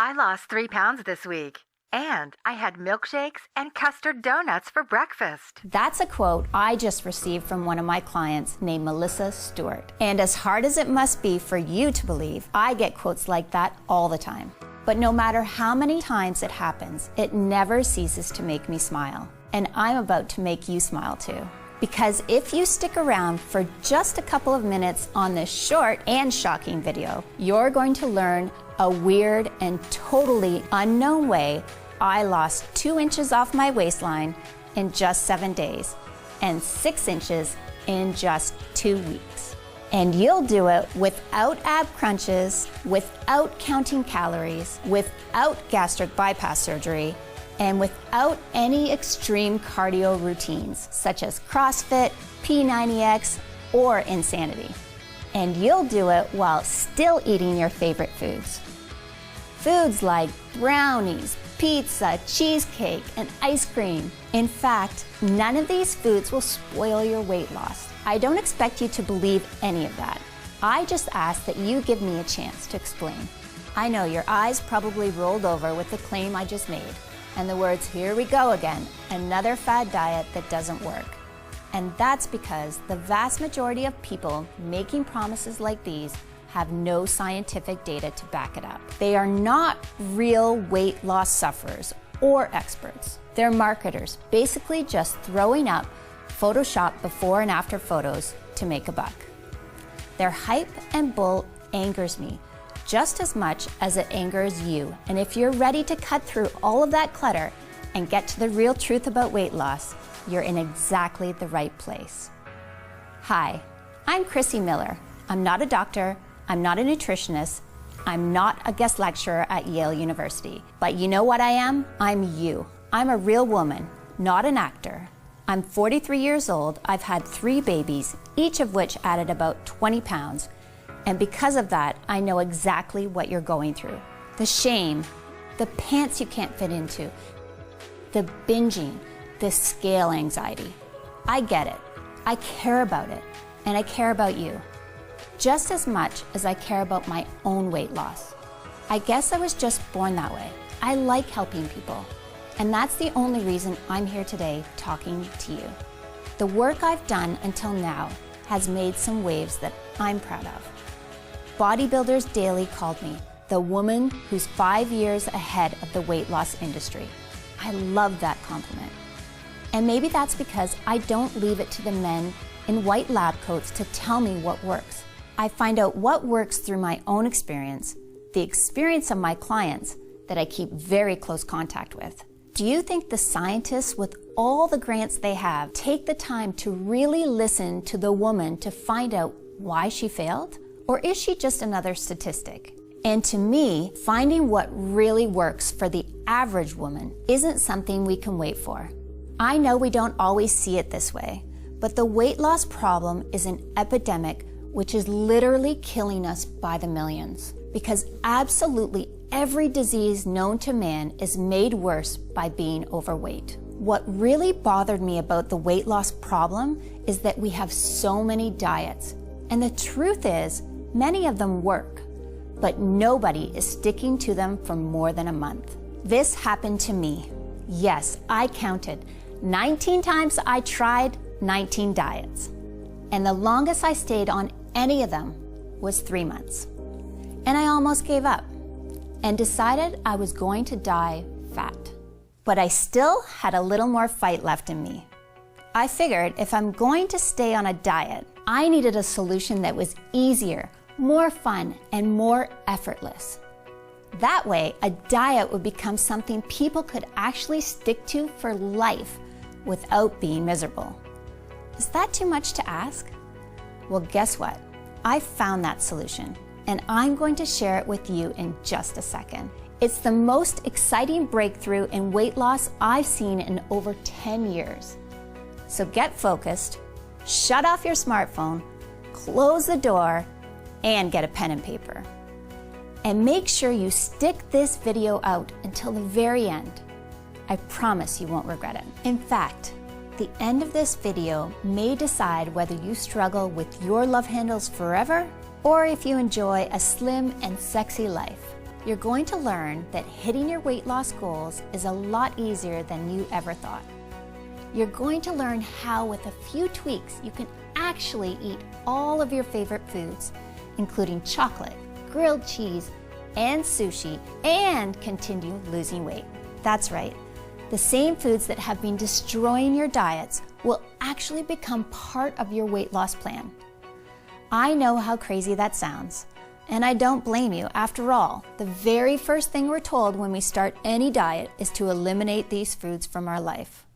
I lost 3 pounds this week, and I had milkshakes and custard donuts for breakfast. That's a quote I just received from one of my clients named Melissa Stewart. And as hard as it must be for you to believe, I get quotes like that all the time. But no matter how many times it happens, it never ceases to make me smile. And I'm about to make you smile too. Because if you stick around for just a couple of minutes on this short and shocking video, you're going to learn a weird and totally unknown way I lost 2 inches off my waistline in just 7 days and 6 inches in just 2 weeks. And you'll do it without ab crunches, without counting calories, without gastric bypass surgery, and without any extreme cardio routines such as CrossFit, P90X, or Insanity. And you'll do it while still eating your favorite foods. Foods like brownies, pizza, cheesecake, and ice cream. In fact, none of these foods will spoil your weight loss. I don't expect you to believe any of that. I just ask that you give me a chance to explain. I know your eyes probably rolled over with the claim I just made, and the words, "Here we go again, another fad diet that doesn't work." And that's because the vast majority of people making promises like these have no scientific data to back it up. They are not real weight loss sufferers or experts. They're marketers, basically just throwing up Photoshop before and after photos to make a buck. Their hype and bull angers me just as much as it angers you. And if you're ready to cut through all of that clutter and get to the real truth about weight loss, you're in exactly the right place. Hi, I'm Chrissy Miller. I'm not a doctor, I'm not a nutritionist, I'm not a guest lecturer at Yale University. But you know what I am? I'm you. I'm a real woman, not an actor. I'm 43 years old, I've had 3 babies, each of which added about 20 pounds. And because of that, I know exactly what you're going through. The shame, the pants you can't fit into, the binging, the scale anxiety. I get it. I care about it. And I care about you. Just as much as I care about my own weight loss. I guess I was just born that way. I like helping people. And that's the only reason I'm here today talking to you. The work I've done until now has made some waves that I'm proud of. Bodybuilders Daily called me the woman who's 5 years ahead of the weight loss industry. I love that compliment. And maybe that's because I don't leave it to the men in white lab coats to tell me what works. I find out what works through my own experience, the experience of my clients that I keep very close contact with. Do you think the scientists with all the grants they have take the time to really listen to the woman to find out why she failed? Or is she just another statistic? And to me, finding what really works for the average woman isn't something we can wait for. I know we don't always see it this way, but the weight loss problem is an epidemic which is literally killing us by the millions. Because absolutely every disease known to man is made worse by being overweight. What really bothered me about the weight loss problem is that we have so many diets. And the truth is, many of them work, but nobody is sticking to them for more than a month. This happened to me. Yes, I counted. 19 times I tried 19 diets. And the longest I stayed on any of them was 3 months. And I almost gave up and decided I was going to die fat. But I still had a little more fight left in me. I figured if I'm going to stay on a diet, I needed a solution that was easier, more fun, and more effortless. That way, a diet would become something people could actually stick to for life without being miserable. Is that too much to ask? Well, guess what? I found that solution, and I'm going to share it with you in just a second. It's the most exciting breakthrough in weight loss I've seen in over 10 years. So get focused, shut off your smartphone, close the door, and get a pen and paper. And make sure you stick this video out until the very end. I promise you won't regret it. In fact, the end of this video may decide whether you struggle with your love handles forever or if you enjoy a slim and sexy life. you're going to learn that hitting your weight loss goals is a lot easier than you ever thought. You're going to learn how, with a few tweaks, you can actually eat all of your favorite foods, including chocolate, grilled cheese, and sushi, and continue losing weight. That's right. The same foods that have been destroying your diets will actually become part of your weight loss plan. I know how crazy that sounds, and I don't blame you. After all, the very first thing we're told when we start any diet is to eliminate these foods from our life.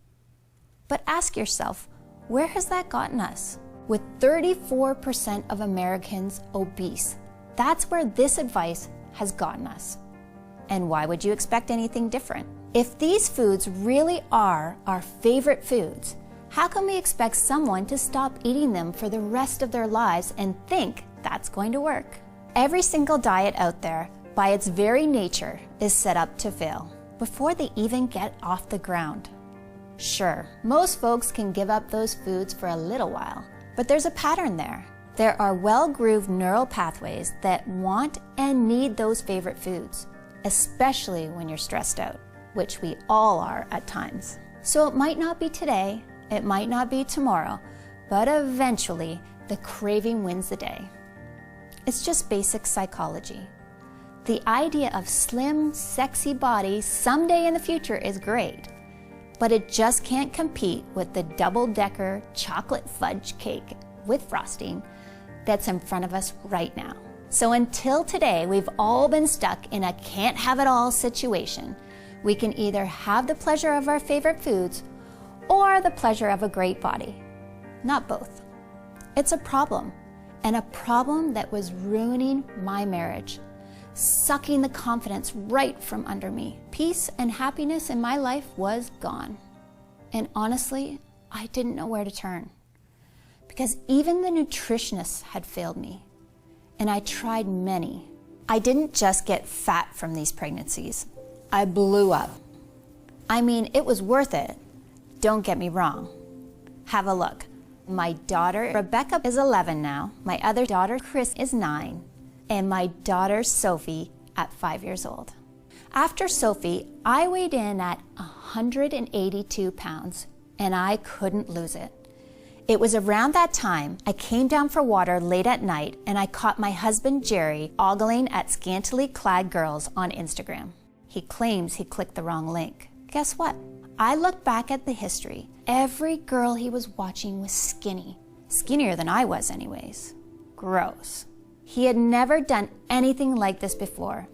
But ask yourself, where has that gotten us? With 34% of Americans obese, that's where this advice has gotten us. And why would you expect anything different? If these foods really are our favorite foods, how can we expect someone to stop eating them for the rest of their lives and think that's going to work? Every single diet out there, by its very nature, is set up to fail before they even get off the ground. Sure, most folks can give up those foods for a little while, but there's a pattern there. There are well-grooved neural pathways that want and need those favorite foods, especially when you're stressed out, which we all are at times. So it might not be today, it might not be tomorrow, but eventually the craving wins the day. It's just basic psychology. The idea of slim, sexy bodies someday in the future is great, but it just can't compete with the double-decker chocolate fudge cake with frosting that's in front of us right now. So until today, we've all been stuck in a can't-have-it-all situation. We can either have the pleasure of our favorite foods or the pleasure of a great body. Not both. It's a problem, and a problem that was ruining my marriage, sucking the confidence right from under me. Peace and happiness in my life was gone. And honestly, I didn't know where to turn, because even the nutritionists had failed me, and I tried many. I didn't just get fat from these pregnancies. I blew up. I mean, it was worth it. Don't get me wrong. Have a look. My daughter, Rebecca, is 11 now. My other daughter, Chris, is 9. And my daughter, Sophie, at 5 years old. After Sophie, I weighed in at 182 pounds, and I couldn't lose it. It was around that time I came down for water late at night, and I caught my husband, Jerry, ogling at scantily clad girls on Instagram. He claims he clicked the wrong link. Guess what? I looked back at the history. Every girl he was watching was skinny. Skinnier than I was anyways. Gross. He had never done anything like this before.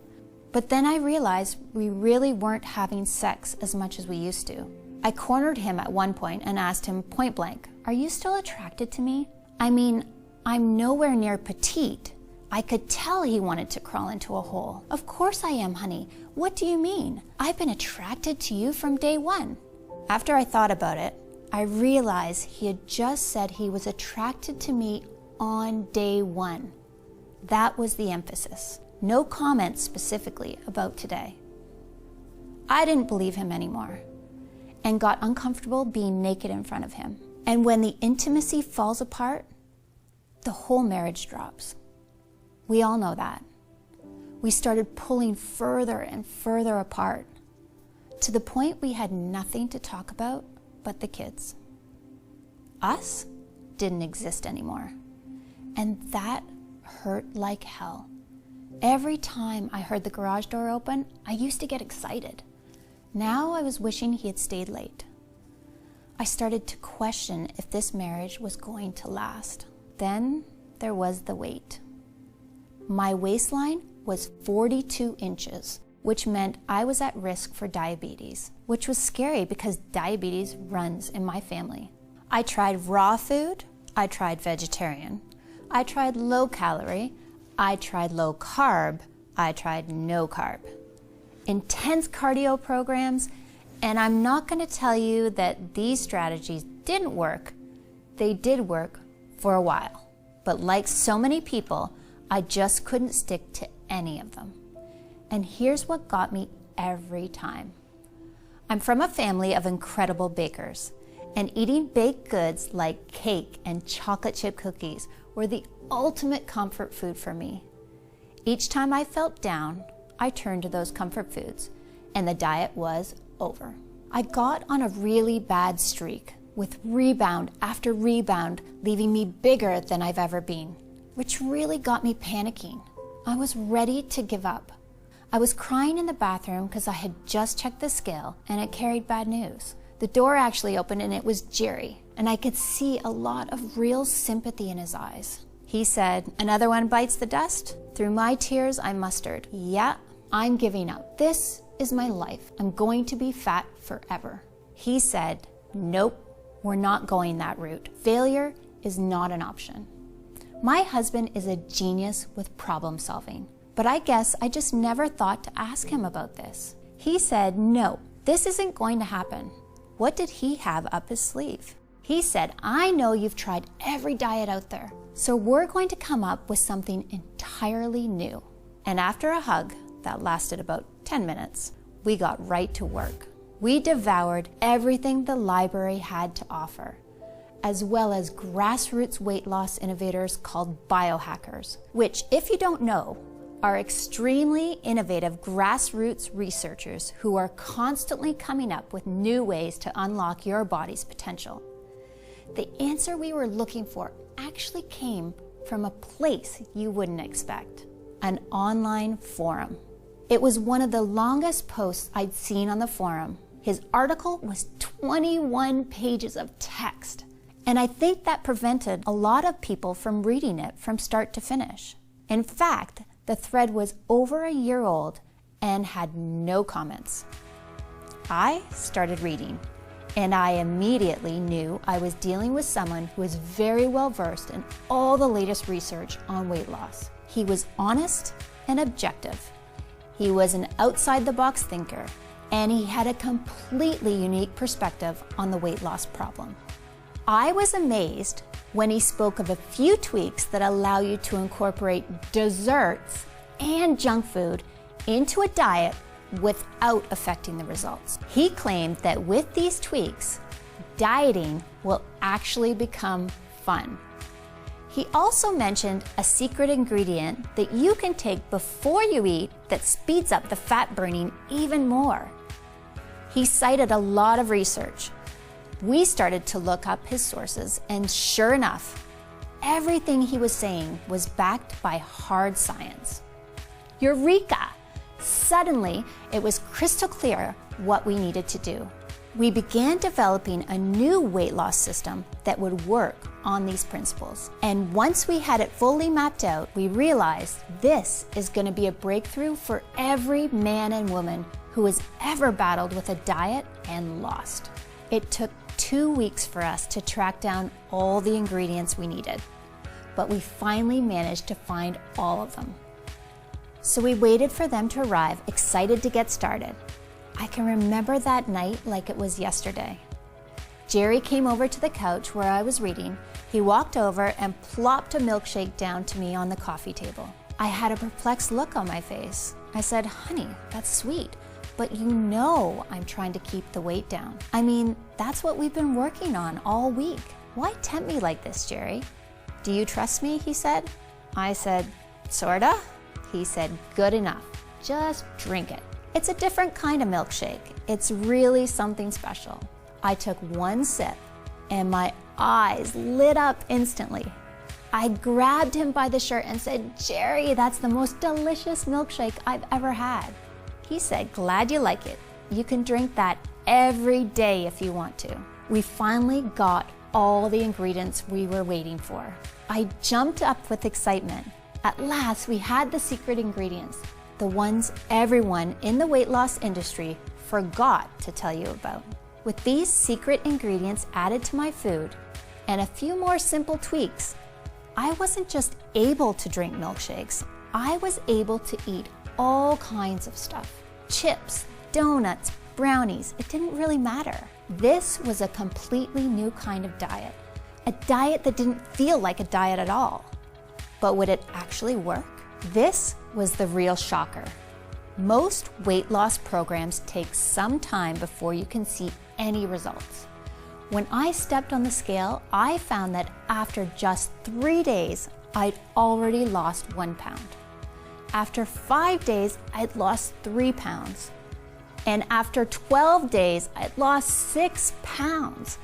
But then I realized we really weren't having sex as much as we used to. I cornered him at one point and asked him point blank, "Are you still attracted to me? I mean, I'm nowhere near petite." I could tell he wanted to crawl into a hole. "Of course I am, honey. What do you mean? I've been attracted to you from day one." After I thought about it, I realized he had just said he was attracted to me on day one. That was the emphasis. No comments specifically about today. I didn't believe him anymore and got uncomfortable being naked in front of him. And when the intimacy falls apart, the whole marriage drops. We all know that. We started pulling further and further apart to the point we had nothing to talk about but the kids. Us didn't exist anymore. And that hurt like hell. Every time I heard the garage door open, I used to get excited. Now I was wishing he had stayed late. I started to question if this marriage was going to last. Then there was the weight. My waistline was 42 inches, which meant I was at risk for diabetes, which was scary because diabetes runs in my family. I tried raw food, I tried vegetarian, I tried low calorie, I tried low carb, I tried no carb. Intense cardio programs, and I'm not going to tell you that these strategies didn't work. They did work for a while. But like so many people, I just couldn't stick to any of them. And here's what got me every time. I'm from a family of incredible bakers, and eating baked goods like cake and chocolate chip cookies were the ultimate comfort food for me. Each time I felt down, I turned to those comfort foods, and the diet was over. I got on a really bad streak, with rebound after rebound, leaving me bigger than I've ever been, which really got me panicking. I was ready to give up. I was crying in the bathroom because I had just checked the scale and it carried bad news. The door actually opened and it was Jerry, and I could see a lot of real sympathy in his eyes. He said, "Another one bites the dust?" Through my tears, I mustered, "Yeah, I'm giving up. This is my life. I'm going to be fat forever." He said, "Nope, we're not going that route. Failure is not an option." My husband is a genius with problem solving, but I guess I just never thought to ask him about this. He said, "No, this isn't going to happen." What did he have up his sleeve? He said, "I know you've tried every diet out there, so we're going to come up with something entirely new." And after a hug that lasted about 10 minutes, we got right to work. We devoured everything the library had to offer, as well as grassroots weight loss innovators called biohackers, which, if you don't know, are extremely innovative grassroots researchers who are constantly coming up with new ways to unlock your body's potential. The answer we were looking for actually came from a place you wouldn't expect: an online forum. It was one of the longest posts I'd seen on the forum. His article was 21 pages of text, and I think that prevented a lot of people from reading it from start to finish. In fact, the thread was over a year old and had no comments. I started reading, and I immediately knew I was dealing with someone who was very well versed in all the latest research on weight loss. He was honest and objective. He was an outside-the-box thinker, and he had a completely unique perspective on the weight loss problem. I was amazed when he spoke of a few tweaks that allow you to incorporate desserts and junk food into a diet without affecting the results. He claimed that with these tweaks, dieting will actually become fun. He also mentioned a secret ingredient that you can take before you eat that speeds up the fat burning even more. He cited a lot of research. We started to look up his sources, and sure enough, everything he was saying was backed by hard science. Eureka! Suddenly, it was crystal clear what we needed to do. We began developing a new weight loss system that would work on these principles. And once we had it fully mapped out, we realized this is going to be a breakthrough for every man and woman who has ever battled with a diet and lost. It took 2 weeks for us to track down all the ingredients we needed, but we finally managed to find all of them. So we waited for them to arrive, excited to get started. I can remember that night like it was yesterday. Jerry came over to the couch where I was reading. He walked over and plopped a milkshake down to me on the coffee table. I had a perplexed look on my face. I said, "Honey, that's sweet, but you know I'm trying to keep the weight down. I mean, that's what we've been working on all week. Why tempt me like this, Jerry?" "Do you trust me?" he said. I said, "Sorta." He said, "Good enough. Just drink it. It's a different kind of milkshake. It's really something special." I took one sip and my eyes lit up instantly. I grabbed him by the shirt and said, "Jerry, that's the most delicious milkshake I've ever had." He said, "Glad you like it. You can drink that every day if you want to." We finally got all the ingredients we were waiting for. I jumped up with excitement. At last, we had the secret ingredients, the ones everyone in the weight loss industry forgot to tell you about. With these secret ingredients added to my food and a few more simple tweaks, I wasn't just able to drink milkshakes, I was able to eat all kinds of stuff. Chips, donuts, brownies, it didn't really matter. This was a completely new kind of diet, a diet that didn't feel like a diet at all. But would it actually work? This was the real shocker. Most weight loss programs take some time before you can see any results. When I stepped on the scale, I found that after just 3 days, I'd already lost 1 pound. After 5 days, I'd lost 3 pounds. And after 12 days, I'd lost 6 pounds.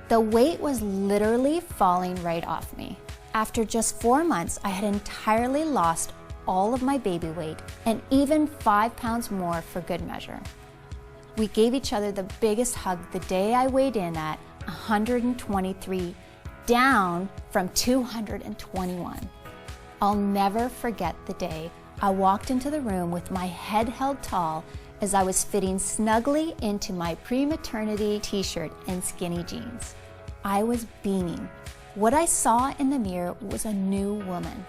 The weight was literally falling right off me. After just 4 months, I had entirely lost all of my baby weight and even 5 pounds more for good measure. We gave each other the biggest hug the day I weighed in at 123, down from 221. I'll never forget the day I walked into the room with my head held tall as I was fitting snugly into my pre-maternity t-shirt and skinny jeans. I was beaming. What I saw in the mirror was a new woman.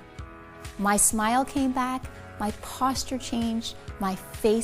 My smile came back, my posture changed, my face